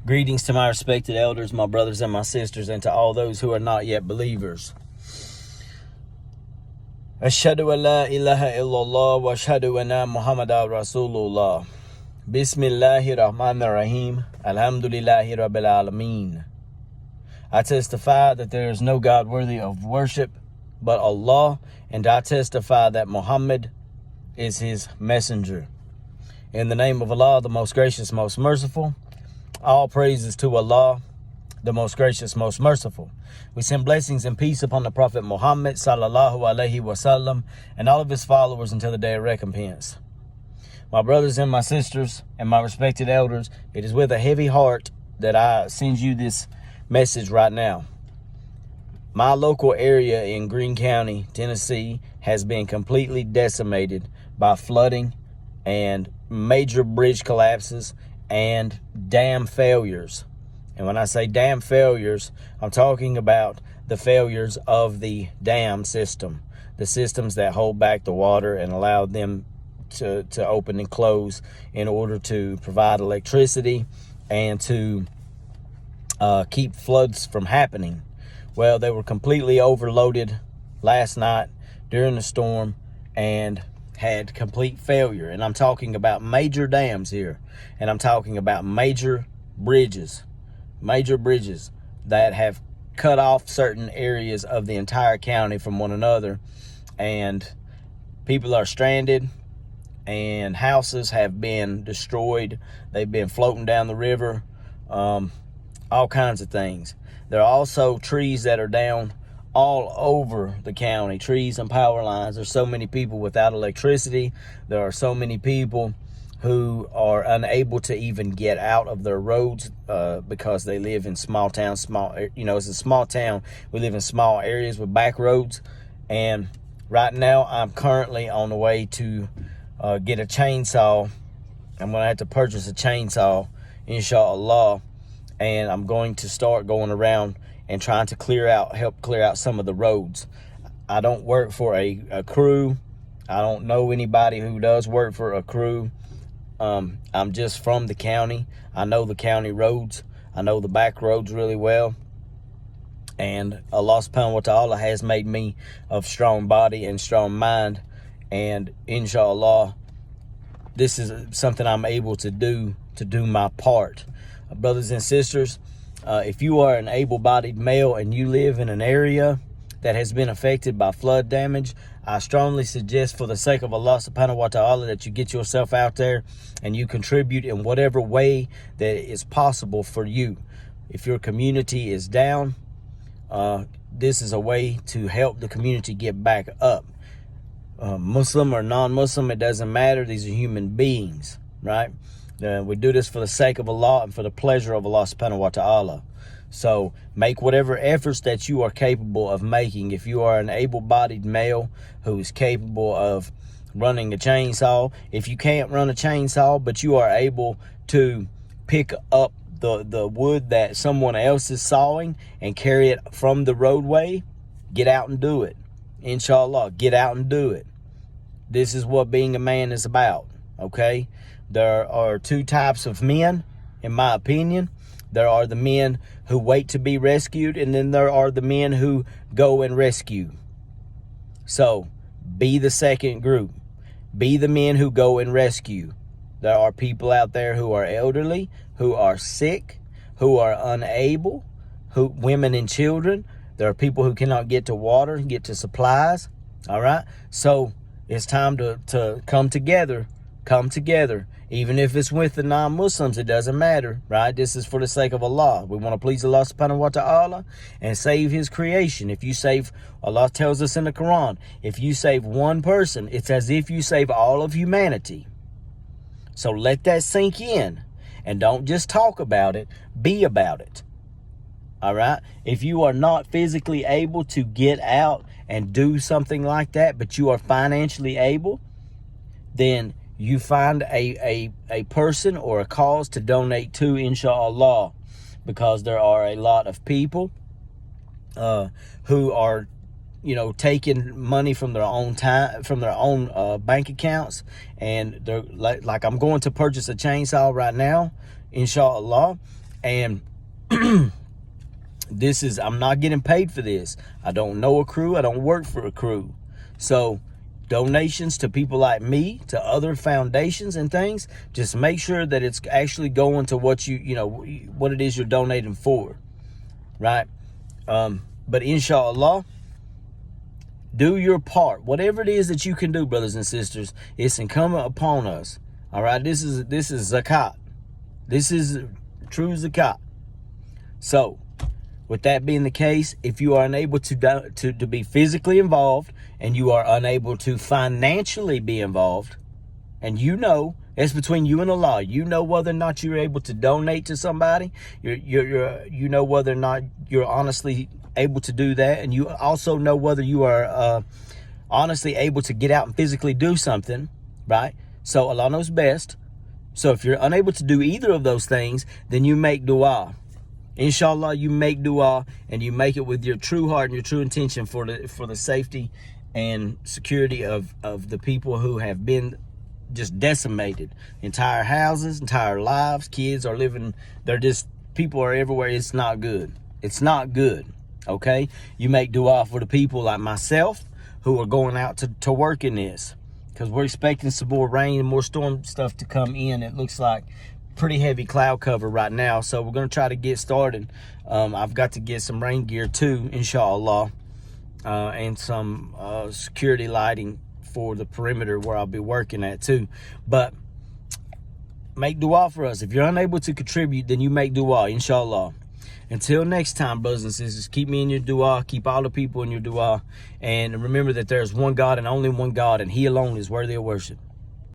Greetings to my respected elders, my brothers and my sisters, and to all those who are not yet believers. Ashhadu an la ilaha illallah wa ashhadu anna Muhammadan Rasulullah. Bismillahir Rahmanir Rahim. Alhamdulillahi Rabbil Alameen. I testify that there is no God worthy of worship but Allah, and I testify that Muhammad is his messenger. In the name of Allah, the most gracious, most merciful, all praises to Allah, the most gracious, most merciful. We send blessings and peace upon the Prophet Muhammad sallallahu alaihi wasallam and all of his followers until the day of recompense. My brothers and my sisters and my respected elders, it is with a heavy heart that I send you this message right now. My local area in Greenecounty, Tennessee, has been completely decimated by flooding and major bridge collapses and dam failures. And when I say dam failures, I'm talking about the failures of the dam system, the systems that hold back the water and allow them to open and close in order to provide electricity and to keep floods from happening. Well, they were completely overloaded last night during the storm and had complete failure. And I'm talking about major dams here. And I'm talking about major bridges that have cut off certain areas of the entire county from one another. And people are stranded and houses have been destroyed. They've been floating down the river, all kinds of things. There are also trees that are down all over the county, trees and power lines. There's so many people without electricity. There are so many people who are unable to even get out of their roads because they live in small towns. It's a small town. We live in small areas with back roads. And right now I'm currently on the way to get a chainsaw. I'm going to have to purchase a chainsaw, inshallah. And I'm going to start going around and trying to help clear out some of the roads. I don't work for a crew. I don't know anybody who does work for a crew. I'm just from the county. I know the county roads. I know the back roads really well. And Allah subhanahu wa ta'ala has made me of strong body and strong mind. And inshallah, this is something I'm able to do my part. Brothers and sisters, if you are an able-bodied male and you live in an area that has been affected by flood damage, I strongly suggest, for the sake of Allah subhanahu wa ta'ala, that you get yourself out there and you contribute in whatever way that is possible for you. If your community is down, this is a way to help the community get back up. Muslim or non-Muslim, it doesn't matter. These are human beings, right? We do this for the sake of Allah and for the pleasure of Allah subhanahu wa ta'ala. So make whatever efforts that you are capable of making. If you are an able-bodied male who is capable of running a chainsaw, if you can't run a chainsaw but you are able to pick up the wood that someone else is sawing and carry it from the roadway, get out and do it. Inshallah, get out and do it. This is what being a man is about, okay? There are two types of men, in my opinion. There are the men who wait to be rescued, and then there are the men who go and rescue. So, be the second group. Be the men who go and rescue. There are people out there who are elderly, who are sick, who are unable, women and children. There are people who cannot get to water, get to supplies. All right? So, it's time to come together. Come together. Even if it's with the non-Muslims, it doesn't matter, right? This is for the sake of Allah. We want to please Allah subhanahu wa ta'ala and save his creation. If you save, Allah tells us in the Quran, if you save one person, it's as if you save all of humanity. So let that sink in and don't just talk about it, be about it. All right? If you are not physically able to get out and do something like that, but you are financially able, then you find a person or a cause to donate to, inshallah, because there are a lot of people who are, taking money from their own time, from their own bank accounts, and they're like I'm going to purchase a chainsaw right now, inshallah, And I'm not getting paid for this. I don't know a crew. I don't work for a crew. So donations to people like me, to other foundations and things, just make sure that it's actually going to what what it is you're donating for, right? But inshallah, do your part. Whatever it is that you can do, brothers and sisters, it's incumbent upon us. All right, this is zakat. This is true zakat. So, with that being the case, if you are unable to be physically involved and you are unable to financially be involved, and it's between you and Allah. You know whether or not you're able to donate to somebody. You know whether or not you're honestly able to do that, and you also know whether you are honestly able to get out and physically do something, right? So Allah knows best. So if you're unable to do either of those things, then you make dua. Inshallah, you make dua, and you make it with your true heart and your true intention for the safety and security of the people who have been just decimated. Entire houses, entire lives, kids are living, people are everywhere. It's not good. It's not good, okay? You make dua for the people like myself who are going out to work in this, because we're expecting some more rain and more storm stuff to come in. It looks like pretty heavy cloud cover right now, so we're going to try to get started. I've got to get some rain gear too, inshallah, and some security lighting for the perimeter where I'll be working at too. But make dua for us. If you're unable to contribute, then you make dua, inshallah. Until next time, brothers and sisters, keep me in your dua, keep all the people in your dua, and remember that there's one God and only one God, and He alone is worthy of worship.